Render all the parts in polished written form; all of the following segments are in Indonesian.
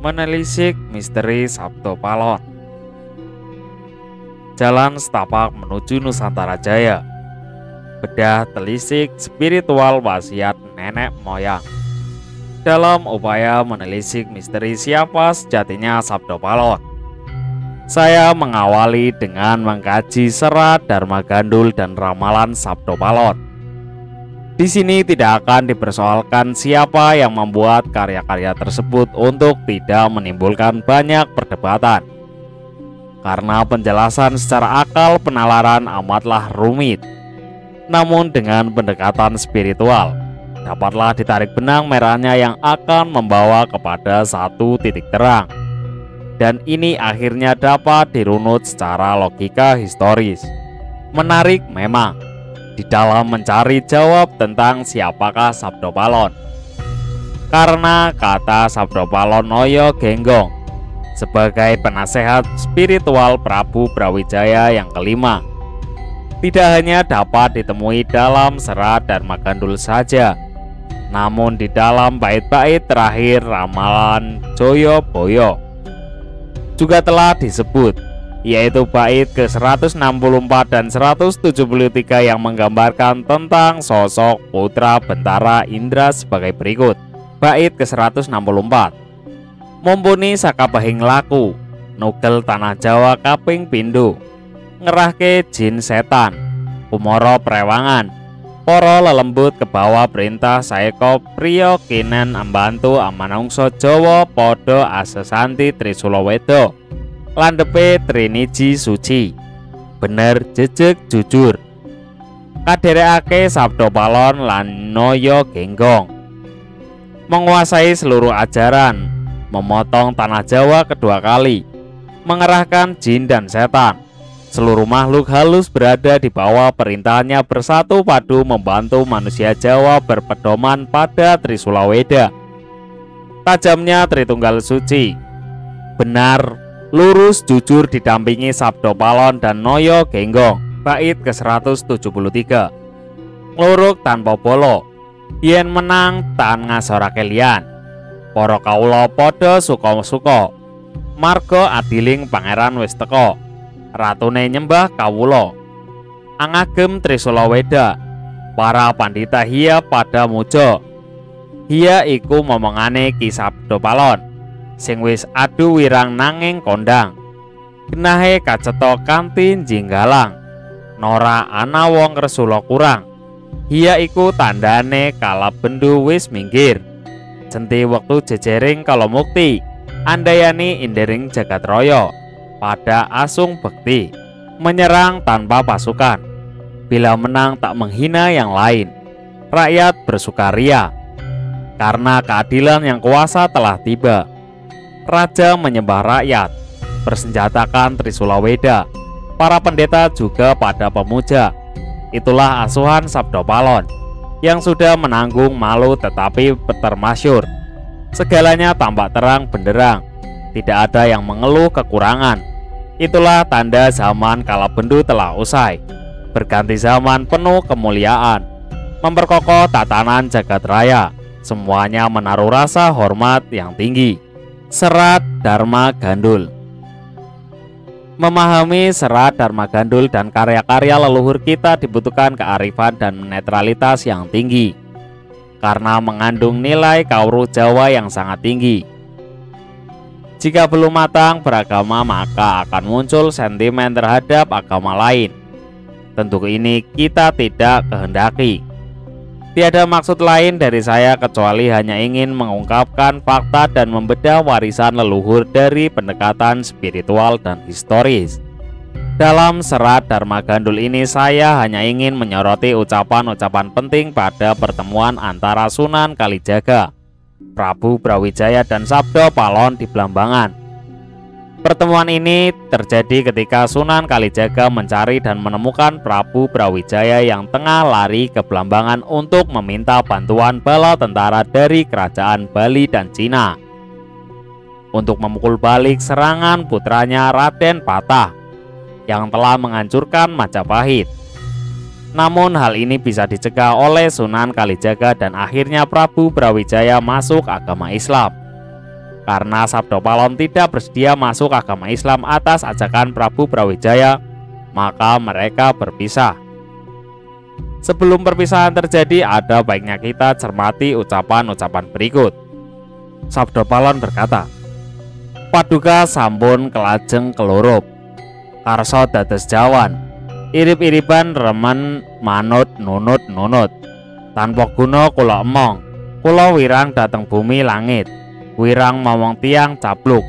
Menelisik misteri Sabdo Palon. Jalan setapak menuju Nusantara Jaya. Bedah telisik spiritual wasiat nenek moyang. Dalam upaya menelisik misteri siapa sejatinya Sabdo Palon, saya mengawali dengan mengkaji serat Dharma Gandul dan ramalan Sabdo Palon. Di sini tidak akan dipersoalkan siapa yang membuat karya-karya tersebut untuk tidak menimbulkan banyak perdebatan. Karena penjelasan secara akal penalaran amatlah rumit. Namun dengan pendekatan spiritual, dapatlah ditarik benang merahnya yang akan membawa kepada satu titik terang. Dan ini akhirnya dapat dirunut secara logika historis. Menarik memang di dalam mencari jawab tentang siapakah Sabdo Palon. Karena kata Sabdo Palon Noyo Genggong sebagai penasehat spiritual Prabu Brawijaya yang kelima tidak hanya dapat ditemui dalam serat Dharma Gandul saja, namun di dalam bait-bait terakhir ramalan Joyoboyo juga telah disebut, yaitu bait ke-164 dan 173 yang menggambarkan tentang sosok putra Bentara Indra sebagai berikut. Bait ke-164. Mumpuni sakabehing laku, nugel tanah Jawa kaping pindho, ngerahke jin setan, kumara prewangan, para lelembut kebawa perintah saeka priya kinen ambantu amanungsa Jawa padha asesanti Trisula Weda. Landepe Triniji suci, bener jejeg jujur, kaderekake Sabdo Palon lan Noyo Genggong, menguasai seluruh ajaran, memotong tanah Jawa kedua kali, mengerahkan jin dan setan. Seluruh makhluk halus berada di bawah perintahnya bersatu padu membantu manusia Jawa berpedoman pada Trisula Weda. Tajamnya Tritunggal suci, benar lurus jujur didampingi Sabdo Palon dan Noyo Genggong. Bait ke-173. Ngluruk tanpa bolo, yen menang tan ngasorake liyan, para kawula padha suka-suka, marga adiling pangeran wis teka, ratune nyembah kawula, angagem Trisula Weda, para pandita hiya pada muja. Hiya iku momongane Ki Sabdo Palon sing wis adu wirang nanging kondang, genahe kacetha kanthi jinggalang, nora ana wong resula kurang. Hiya iku tandane kala bendu wis minggir, jenti wektu jejering kala mukti, andayani indering jagat raya pada asung bekti, menyerang tanpa pasukan, bila menang tak menghina yang lain, rakyat bersukaria karena keadilan yang kuasa telah tiba. Raja menyembah rakyat, bersenjatakan Trisula Weda, para pendeta juga pada pemuja. Itulah asuhan Sabdo Palon yang sudah menanggung malu tetapi termasyur. Segalanya tampak terang benderang, tidak ada yang mengeluh kekurangan. Itulah tanda zaman kala bendu telah usai, berganti zaman penuh kemuliaan, memperkokoh tatanan jagat raya. Semuanya menaruh rasa hormat yang tinggi. Serat Dharma Gandul. Memahami serat Dharma Gandul dan karya-karya leluhur kita dibutuhkan kearifan dan netralitas yang tinggi, karena mengandung nilai kawruh Jawa yang sangat tinggi. Jika belum matang beragama, maka akan muncul sentimen terhadap agama lain. Tentu ini kita tidak kehendaki. Tiada maksud lain dari saya kecuali hanya ingin mengungkapkan fakta dan membedah warisan leluhur dari pendekatan spiritual dan historis. Dalam serat Dharma Gandul ini saya hanya ingin menyoroti ucapan-ucapan penting pada pertemuan antara Sunan Kalijaga, Prabu Brawijaya dan Sabdo Palon di Blambangan. Pertemuan ini terjadi ketika Sunan Kalijaga mencari dan menemukan Prabu Brawijaya yang tengah lari ke Blambangan untuk meminta bantuan bala tentara dari kerajaan Bali dan Cina untuk memukul balik serangan putranya Raden Patah yang telah menghancurkan Majapahit. Namun hal ini bisa dicegah oleh Sunan Kalijaga dan akhirnya Prabu Brawijaya masuk agama Islam. Karena Sabdo Palon tidak bersedia masuk agama Islam atas ajakan Prabu Brawijaya, maka mereka berpisah. Sebelum perpisahan terjadi, ada baiknya kita cermati ucapan-ucapan berikut. Sabdo Palon berkata, "Paduka sampun kelajeng kelurup, karso dados jawan, irip-iriban remen manut nunut-nunut. Tanpa guna kula emong, kula wirang dateng bumi langit, wirang momong tiang capluk.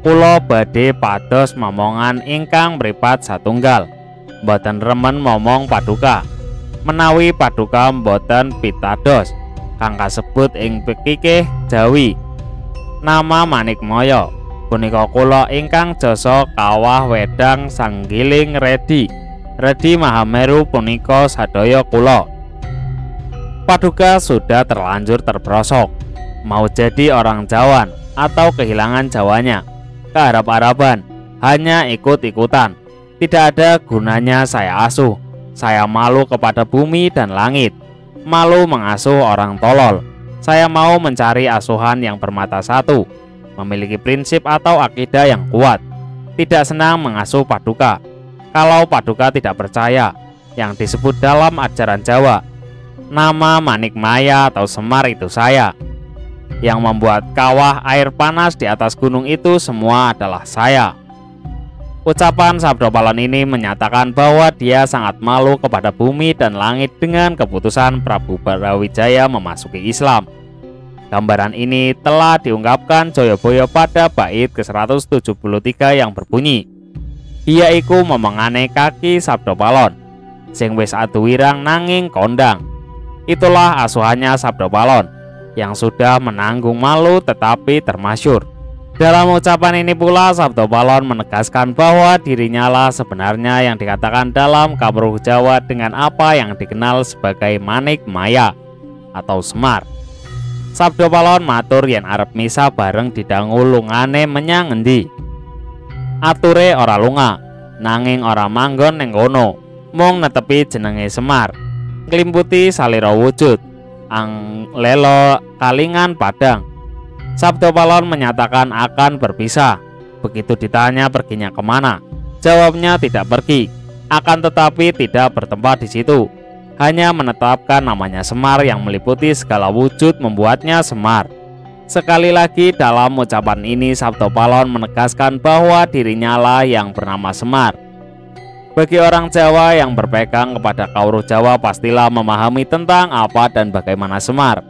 Kula badhe pados momongan ingkang mripat satunggal, mboten remen momong paduka. Menawi paduka mboten pitados kang kasebut ing pikikih Jawi nama Manikmaya, punika kula ingkang jasa kawah wedang sanggiling redi Mahameru punika sadaya kula. Paduka sudah terlanjur terperosok, mau jadi orang Jawan atau kehilangan Jawanya, keharap-harapan, hanya ikut-ikutan. Tidak ada gunanya saya asuh. Saya malu kepada bumi dan langit, malu mengasuh orang tolol. Saya mau mencari asuhan yang bermata satu, memiliki prinsip atau akidah yang kuat. Tidak senang mengasuh paduka. Kalau paduka tidak percaya yang disebut dalam ajaran Jawa, nama Manikmaya atau Semar itu saya. Yang membuat kawah air panas di atas gunung itu semua adalah saya." Ucapan Sabdo Palon ini menyatakan bahwa dia sangat malu kepada bumi dan langit dengan keputusan Prabu Brawijaya memasuki Islam. Gambaran ini telah diungkapkan Joyoboyo pada bait ke-173 yang berbunyi, "Iya iku memengane kaki Sabdo Palon, sing wis adu wirang nanging kondang." Itulah asuhannya Sabdo Palon yang sudah menanggung malu tetapi termasyur. Dalam ucapan ini pula Sabdo Palon menegaskan bahwa dirinya lah sebenarnya yang dikatakan dalam Kamruh Jawa dengan apa yang dikenal sebagai Manikmaya atau Semar. Sabdo Palon matur yen arep misa bareng didangu lungane menyang endi. Ature ora lunga, nanging ora manggon ning kono, mung netepi jenenge Semar. Nglimputi salira wujud, lelo kalingan padang. Sabdo Palon menyatakan akan berpisah. Begitu ditanya perginya kemana, jawabnya tidak pergi, akan tetapi tidak bertempat di situ. Hanya menetapkan namanya Semar yang meliputi segala wujud membuatnya Semar. Sekali lagi dalam ucapan ini Sabdo Palon menegaskan bahwa dirinya lah yang bernama Semar. Bagi orang Jawa yang berpegang kepada Kawruh Jawa pastilah memahami tentang apa dan bagaimana Semar.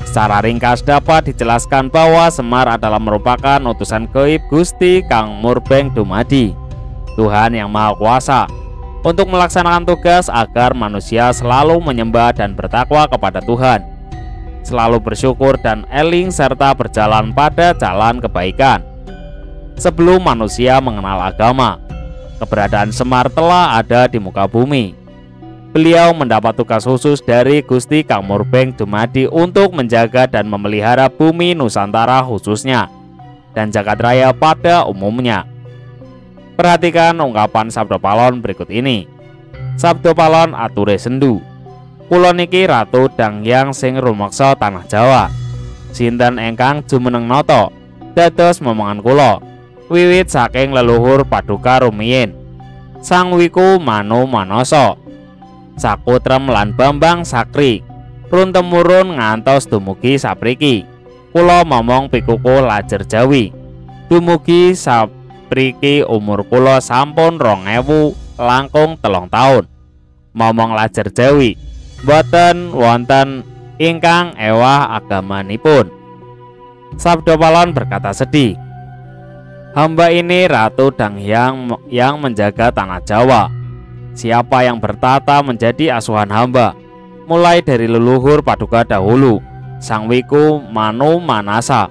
Secara ringkas dapat dijelaskan bahwa Semar adalah merupakan utusan gaib Gusti Kang Murbeng Dumadi, Tuhan yang Maha Kuasa, untuk melaksanakan tugas agar manusia selalu menyembah dan bertakwa kepada Tuhan, selalu bersyukur dan eling serta berjalan pada jalan kebaikan. Sebelum manusia mengenal agama, keberadaan Semar telah ada di muka bumi. Beliau mendapat tugas khusus dari Gusti Kang Murbeng Dumadi untuk menjaga dan memelihara bumi Nusantara khususnya, dan jagat raya pada umumnya. Perhatikan ungkapan Sabdo Palon berikut ini. Sabdo Palon ature sendu, "Kula niki ratu Dangyang sing rumeksa tanah Jawa. Sinten ingkang jumeneng nata dados momongan kula wiwit saking leluhur paduka rumiyin. Sang Wiku Manu Manasa, Sakutrem lan Bambang Sakri, run temurun ngantos dumugi sapriki. Kula momong pikuku lajer Jawi. Dumugi sapriki umur kula sampun 2000 langkung 3 taun. Momong lajer Jawi, boten wonten ingkang ewah agamanipun." Sabdo Palon berkata sedih, "Hamba ini Ratu Dangyang yang menjaga tanah Jawa. Siapa yang bertata menjadi asuhan hamba, mulai dari leluhur paduka dahulu, Sang Wiku Manu Manasa,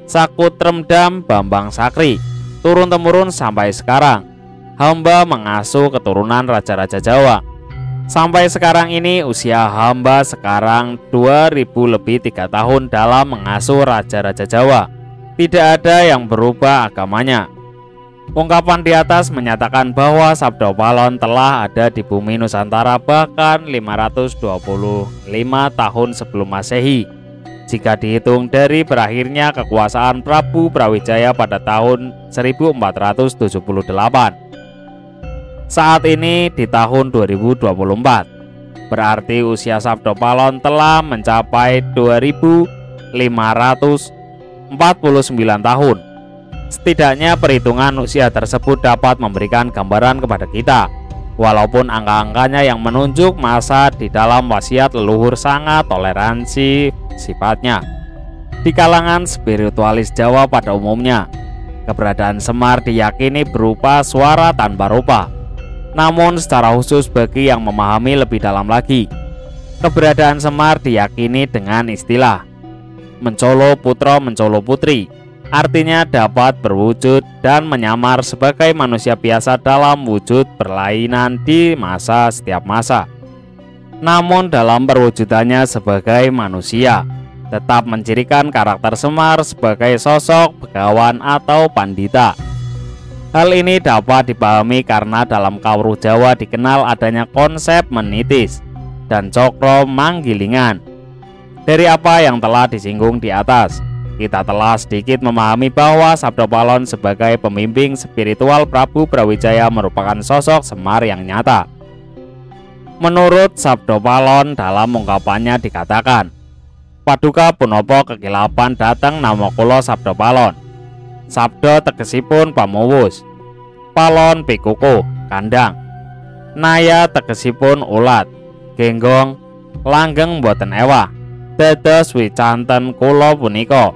Sakutremdam Bambang Sakri, turun-temurun sampai sekarang. Hamba mengasuh keturunan raja-raja Jawa. Sampai sekarang ini usia hamba sekarang 2000 lebih 3 tahun dalam mengasuh raja-raja Jawa. Tidak ada yang berubah agamanya." Ungkapan di atas menyatakan bahwa Sabdo Palon telah ada di bumi Nusantara bahkan 525 tahun sebelum Masehi. jika dihitung dari berakhirnya kekuasaan Prabu Brawijaya pada tahun 1478. Saat ini di tahun 2024, berarti usia Sabdo Palon telah mencapai 2549 tahun. Setidaknya perhitungan usia tersebut dapat memberikan gambaran kepada kita, walaupun angka-angkanya yang menunjuk masa di dalam wasiat leluhur sangat toleransi sifatnya. Di kalangan spiritualis Jawa pada umumnya, keberadaan Semar diyakini berupa suara tanpa rupa. Namun secara khusus bagi yang memahami lebih dalam lagi, keberadaan Semar diyakini dengan istilah mencolo putra mencolo putri. Artinya dapat berwujud dan menyamar sebagai manusia biasa dalam wujud berlainan di setiap masa. Namun dalam perwujudannya sebagai manusia, tetap mencirikan karakter Semar sebagai sosok begawan atau pandita. Hal ini dapat dipahami karena dalam kawruh Jawa dikenal adanya konsep menitis dan cokro manggilingan. Dari apa yang telah disinggung di atas, kita telah sedikit memahami bahwa Sabdo Palon sebagai pembimbing spiritual Prabu Brawijaya merupakan sosok Semar yang nyata. Menurut Sabdo Palon dalam ungkapannya dikatakan, Paduka punapa kekilapan dateng nama kula Sabdo Palon. Sabdo tegesipun pamuwus, Palon pikuku kandang, naya tegesipun ulat, genggong langgeng boten ewah, dados wicanten kula punika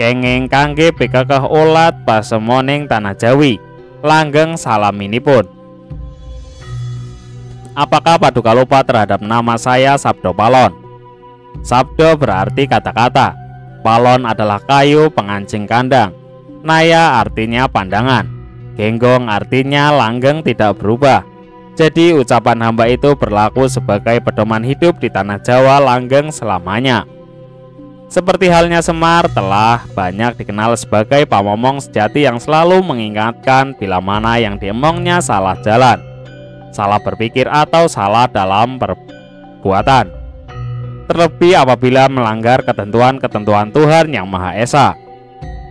kenging kangge pikekeh ulat pasemoning tanah Jawi, langgeng salaminipun. Apakah Paduka lupa terhadap nama saya Sabdo Palon? Sabdo berarti kata-kata, Palon adalah kayu pengancing kandang, naya artinya pandangan, genggong artinya langgeng tidak berubah. Jadi ucapan hamba itu berlaku sebagai pedoman hidup di tanah Jawa langgeng selamanya. Seperti halnya Semar telah banyak dikenal sebagai pamomong sejati yang selalu mengingatkan bila mana yang diemongnya salah jalan, salah berpikir atau salah dalam perbuatan. Terlebih apabila melanggar ketentuan-ketentuan Tuhan Yang Maha Esa.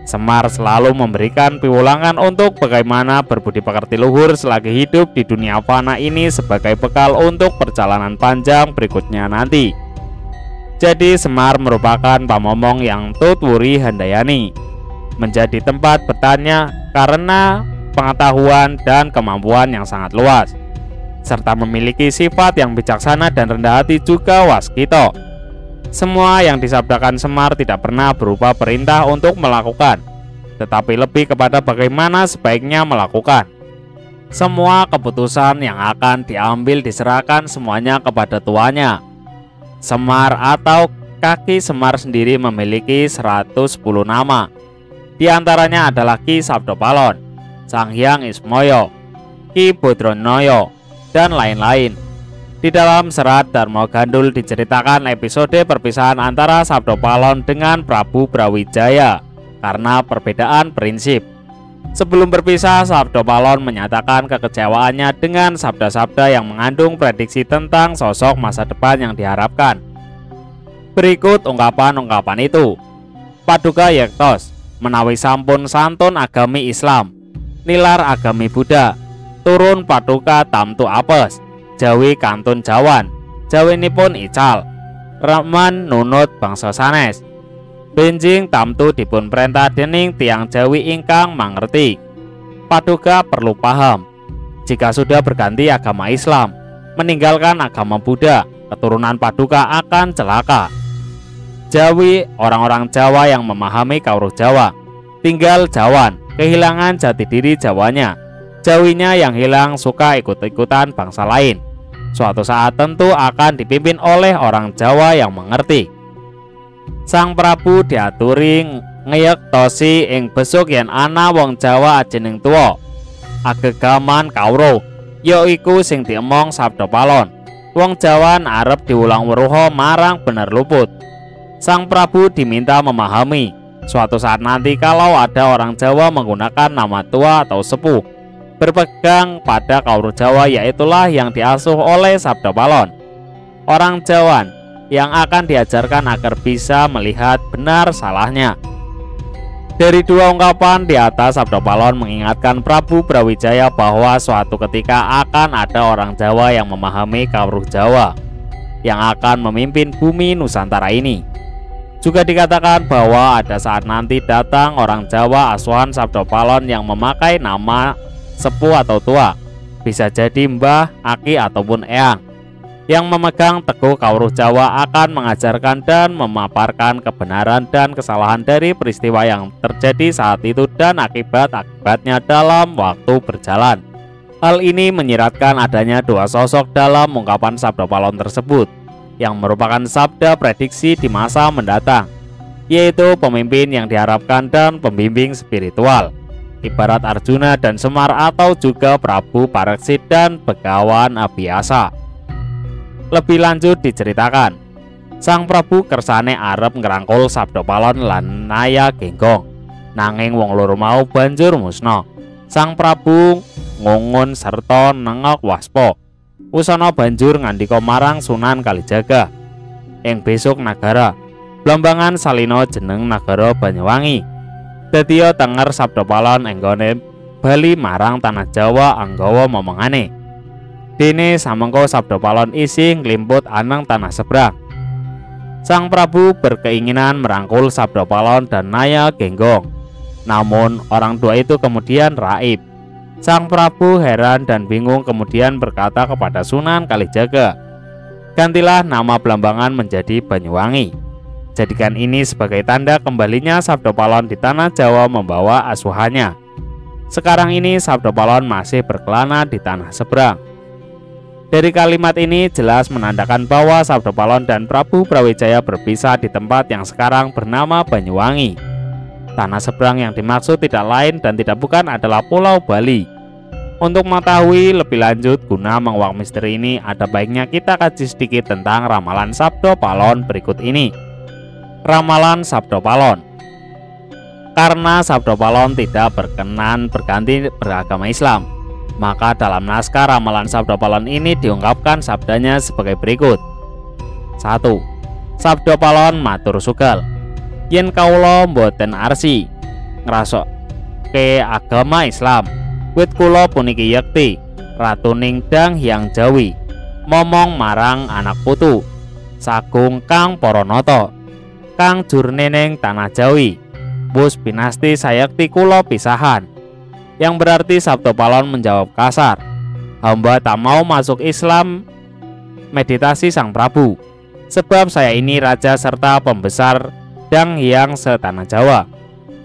Semar selalu memberikan piwulangan untuk bagaimana berbudi pekerti luhur selagi hidup di dunia fana ini sebagai bekal untuk perjalanan panjang berikutnya nanti. Jadi Semar merupakan pamomong yang tutwuri handayani, menjadi tempat bertanya karena pengetahuan dan kemampuan yang sangat luas, serta memiliki sifat yang bijaksana dan rendah hati juga waskito. Semua yang disabdakan Semar tidak pernah berupa perintah untuk melakukan, tetapi lebih kepada bagaimana sebaiknya melakukan. Semua keputusan yang akan diambil diserahkan semuanya kepada tuanya. Semar atau kaki Semar sendiri memiliki 110 nama. Di antaranya adalah Ki Sabdo Palon, Sang Hyang Ismoyo, Ki Bodronoyo, dan lain-lain. Di dalam serat Darmo Gandul diceritakan episode perpisahan antara Sabdo Palon dengan Prabu Brawijaya karena perbedaan prinsip. Sebelum berpisah, Sabdo Palon menyatakan kekecewaannya dengan sabda-sabda yang mengandung prediksi tentang sosok masa depan yang diharapkan. Berikut ungkapan-ungkapan itu. Paduka yektos menawi sampun santun agami Islam, nilar agami Buddha, turun paduka tamtu apes, Jawi kantun Jawan, Jawinipun ical, Rahman nunut bangsa sanes. Benjing tamtu dipun perintah dening tiang Jawi ingkang mangerti. Paduka perlu paham, jika sudah berganti agama Islam, meninggalkan agama Buddha, keturunan Paduka akan celaka. Jawi, orang-orang Jawa yang memahami kawruh Jawa, tinggal Jawan, kehilangan jati diri Jawanya. Jawinya yang hilang suka ikut-ikutan bangsa lain. Suatu saat tentu akan dipimpin oleh orang Jawa yang mengerti. Sang Prabu diaturi ngeyektosi ing besuk yen ana wong Jawa ajening tuwa, agegaman kawruh, yaiku sing diemong Sabdo Palon. Wong Jawan arep diulang weruha marang bener luput. Sang Prabu diminta memahami, suatu saat nanti kalau ada orang Jawa menggunakan nama tua atau sepuh, berpegang pada kawruh Jawa, yaitulah yang diasuh oleh Sabdo Palon. Orang Jawan yang akan diajarkan agar bisa melihat benar salahnya. Dari dua ungkapan di atas, Sabda Palon mengingatkan Prabu Brawijaya bahwa suatu ketika akan ada orang Jawa yang memahami kawruh Jawa yang akan memimpin bumi Nusantara ini. Juga dikatakan bahwa ada saat nanti datang orang Jawa asuhan Sabda Palon yang memakai nama sepuh atau tua, bisa jadi mbah, aki, ataupun eyang, yang memegang teguh kawruh Jawa akan mengajarkan dan memaparkan kebenaran dan kesalahan dari peristiwa yang terjadi saat itu dan akibat-akibatnya dalam waktu berjalan. Hal ini menyiratkan adanya dua sosok dalam ungkapan Sabda Palon tersebut, yang merupakan sabda prediksi di masa mendatang, yaitu pemimpin yang diharapkan dan pembimbing spiritual, ibarat Arjuna dan Semar atau juga Prabu Pareksit dan Begawan Abiyasa. Lebih lanjut diceritakan, Sang Prabu kersane arep ngrangkul Sabda Palon lan Naya Genggong, nanging wong loro mau banjur musna. Sang Prabu ngungun serta nengok waspa. Wusana banjur ngandika marang Sunan Kalijaga ing besok nagara Blambangan salina jeneng nagara Banyuwangi. Dadiya tenger Sabda Palon enggone bali marang tanah Jawa anggawa momongane. Dene samengko Sabda Palon isih nglimput anang tanah seberang. Sang Prabu berkeinginan merangkul Sabda Palon dan Naya Genggong, namun orang tua itu kemudian raib. Sang Prabu heran dan bingung kemudian berkata kepada Sunan Kalijaga, "Gantilah nama Blambangan menjadi Banyuwangi. Jadikan ini sebagai tanda kembalinya Sabda Palon di tanah Jawa membawa asuhannya." Sekarang ini Sabda Palon masih berkelana di tanah seberang. Dari kalimat ini jelas menandakan bahwa Sabda Palon dan Prabu Brawijaya berpisah di tempat yang sekarang bernama Banyuwangi. Tanah seberang yang dimaksud tidak lain dan tidak bukan adalah Pulau Bali. Untuk mengetahui lebih lanjut guna menguak misteri ini, ada baiknya kita kaji sedikit tentang ramalan Sabda Palon berikut ini. Ramalan Sabda Palon. Karena Sabda Palon tidak berkenan berganti beragama Islam, maka dalam naskah ramalan Sabda Palon ini diungkapkan sabdanya sebagai berikut. 1. Sabda Palon matur sugal, yen kawula mboten arsi ngrasokke agama Islam, wit kula puniki yekti ratuning Dang Hyang Jawi momong marang anak putu sagung Kang Paranata kang jurneneng tanah Jawi bus pinasti sayekti kula pisahan. Yang berarti Sabda Palon menjawab kasar, "Hamba tak mau masuk Islam." Meditasi Sang Prabu, "Sebab saya ini raja serta pembesar Dang Hyang setanah Jawa.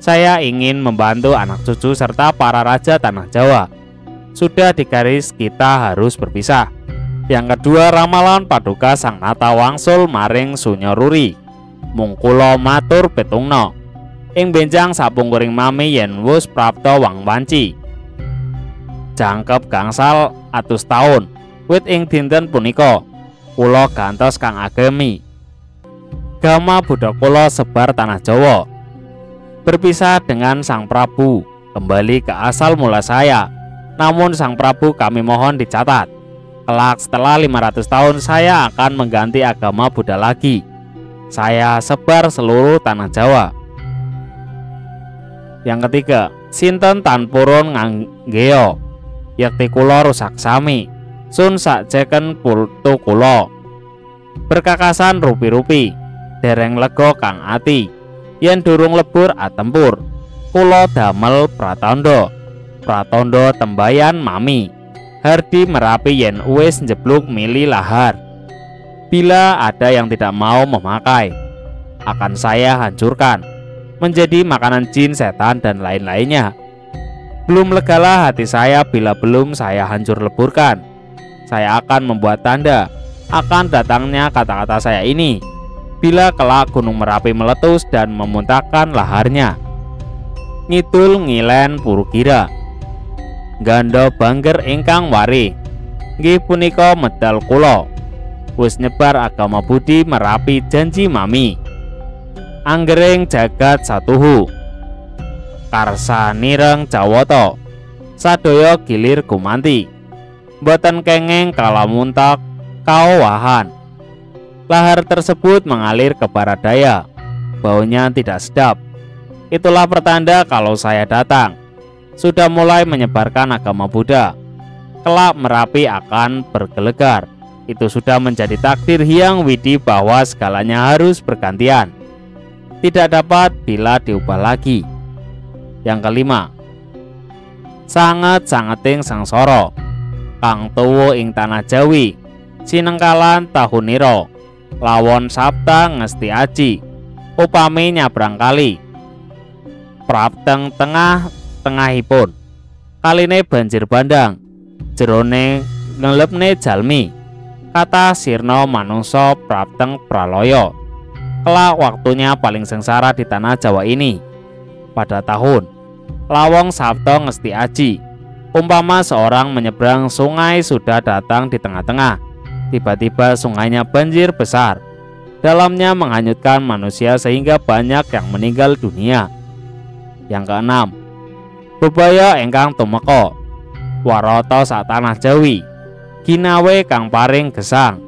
Saya ingin membantu anak cucu serta para raja tanah Jawa. Sudah digaris kita harus berpisah." Yang kedua, ramalan Paduka Sang Nata wangsul maring Sunyoruri, mung kula matur petungna ing benjang sapungkuring mami yen wus prapta wang wanci jangkep gangsal atus taun wit ing dinten punika kula gantos kang agemi gama Buddha kula sebar tanah Jawa. Berpisah dengan Sang Prabu, kembali ke asal mula saya. Namun Sang Prabu kami mohon dicatat, kelak setelah 500 tahun saya akan mengganti agama Buddha lagi. Saya sebar seluruh tanah Jawa. Yang ketiga, sinten tan purun nganggeo yakti kula rusak sami sun sakjeken putu kula berkakasan rupi-rupi dereng lega kang ati yen durung lebur atempur kula damel pratandha tembayan mami hardi merapi yen wis njebluk mili lahar. Bila ada yang tidak mau memakai, akan saya hancurkan menjadi makanan jin, setan, dan lain-lainnya. Belum legalah hati saya bila belum saya hancur leburkan. Saya akan membuat tanda akan datangnya kata-kata saya ini bila kelak Gunung Merapi meletus dan memuntahkan laharnya. Ngidul ngilen Purugira, ganda bangger ingkang wari, nggih punika medal kula wis nyebar agama budi Merapi janji mami. Anggering jagat satuhu karsanireng Jawata sadaya gilir gumanti, boten kenging kalamuntak kaowahan. Lahar tersebut mengalir ke barat daya. Baunya tidak sedap. Itulah pertanda kalau saya datang. Sudah mulai menyebarkan agama Buddha. Kelak Merapi akan bergelegar. Itu sudah menjadi takdir Hyang Widi bahwa segalanya harus bergantian. Tidak dapat bila diubah lagi. Yang kelima, sanget-sangeting sangsara kang tuwa ing tanah Jawi, sinengkalan tahunira, lawon sabta ngesti aji, upami nyabrang kali. Prapteng tengahipun kaline banjir bandang, jerone ngelepne jalmi, kata sirna manungsa prapteng praloyo. Kelak waktunya paling sengsara di tanah Jawa ini. Pada tahun lawong sabta ngesti aji, umpama seorang menyeberang sungai sudah datang di tengah-tengah, tiba-tiba sungainya banjir besar, dalamnya menghanyutkan manusia sehingga banyak yang meninggal dunia. Yang keenam, bebaya engkang tumeka warata sak tanah Jawi, ginawe kang paring gesang,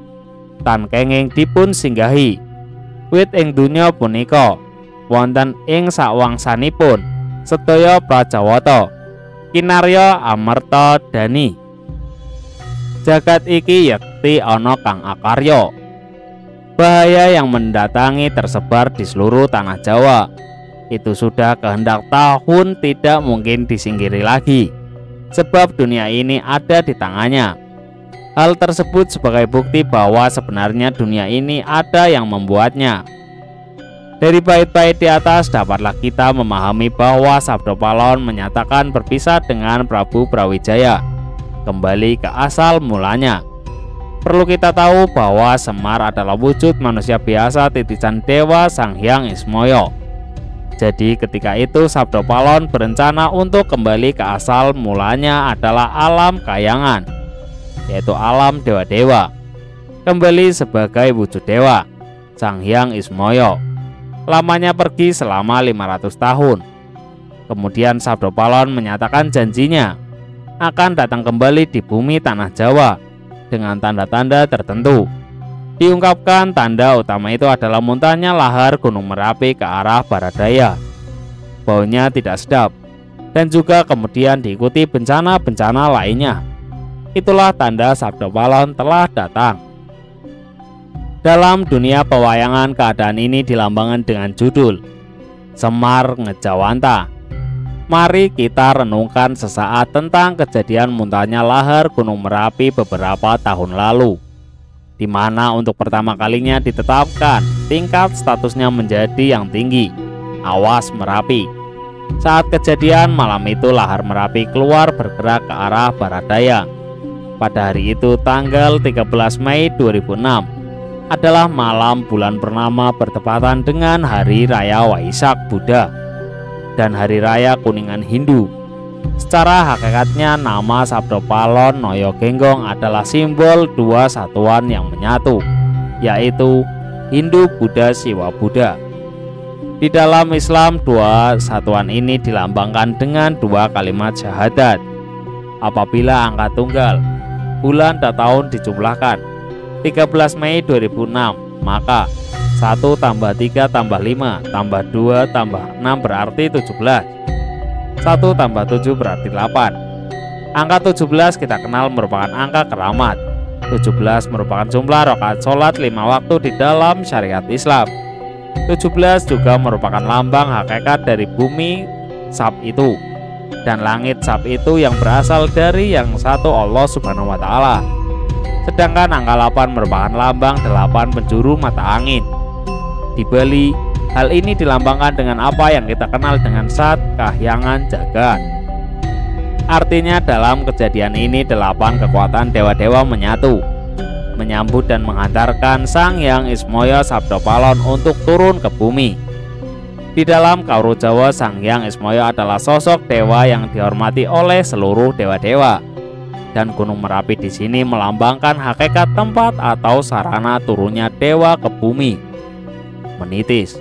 tan kenging dipun singgahi, wit ing donya punika wonten ing sakwangsanipun sedaya prajawata, kinarya amerta dani. Jagat iki yakti ana kang akarya. Bahaya yang mendatangi tersebar di seluruh tanah Jawa. Itu sudah kehendak tahun, tidak mungkin disingkiri lagi, sebab dunia ini ada di tangannya. Hal tersebut sebagai bukti bahwa sebenarnya dunia ini ada yang membuatnya. Dari bait-bait di atas dapatlah kita memahami bahwa Sabda Palon menyatakan berpisah dengan Prabu Brawijaya, kembali ke asal mulanya. Perlu kita tahu bahwa Semar adalah wujud manusia biasa titisan Dewa Sang Hyang Ismoyo. Jadi ketika itu Sabda Palon berencana untuk kembali ke asal mulanya adalah alam kayangan, yaitu alam dewa-dewa, kembali sebagai wujud dewa Sang Hyang Ismoyo. Lamanya pergi selama 500 tahun. Kemudian Sabda Palon menyatakan janjinya akan datang kembali di bumi tanah Jawa dengan tanda-tanda tertentu. Diungkapkan tanda utama itu adalah muntahnya lahar Gunung Merapi ke arah barat daya. Baunya tidak sedap, dan juga kemudian diikuti bencana-bencana lainnya. Itulah tanda Sabda Palon telah datang. Dalam dunia pewayangan, keadaan ini dilambangkan dengan judul Semar Ngejawanta. Mari kita renungkan sesaat tentang kejadian muntahnya lahar Gunung Merapi beberapa tahun lalu, di mana untuk pertama kalinya ditetapkan tingkat statusnya menjadi yang tinggi, awas Merapi. Saat kejadian malam itu lahar Merapi keluar bergerak ke arah barat daya. Pada hari itu tanggal 13 Mei 2006 adalah malam bulan purnama bertepatan dengan Hari Raya Waisak Buddha dan Hari Raya Kuningan Hindu. Secara hakikatnya nama Sabda Palon Noyo Genggong adalah simbol dua satuan yang menyatu, yaitu Hindu Buddha Siwa Buddha. Di dalam Islam dua satuan ini dilambangkan dengan dua kalimat syahadat. Apabila angka tunggal, bulan dan tahun dijumlahkan 13 Mei 2006, maka 1 tambah 3 tambah 5 tambah 2 tambah 6 berarti 17. 1 tambah 7 berarti 8. Angka 17 kita kenal merupakan angka keramat. 17 merupakan jumlah rakaat sholat 5 waktu di dalam syariat Islam. 17 juga merupakan lambang hakikat dari bumi Sab itu dan langit Sab itu yang berasal dari yang satu Allah Subhanahu wa Ta'ala. Sedangkan angka 8 merupakan lambang 8 penjuru mata angin. Di Bali, hal ini dilambangkan dengan apa yang kita kenal dengan Sat Kahyangan Jagat. Artinya dalam kejadian ini 8 kekuatan dewa-dewa menyatu, menyambut dan menghantarkan Sang Hyang Ismoyo Sabda Palon untuk turun ke bumi. Di dalam Kauro Jawa, Sang Hyang Ismoyo adalah sosok dewa yang dihormati oleh seluruh dewa-dewa. Dan Gunung Merapi di sini melambangkan hakikat tempat atau sarana turunnya dewa ke bumi, menitis.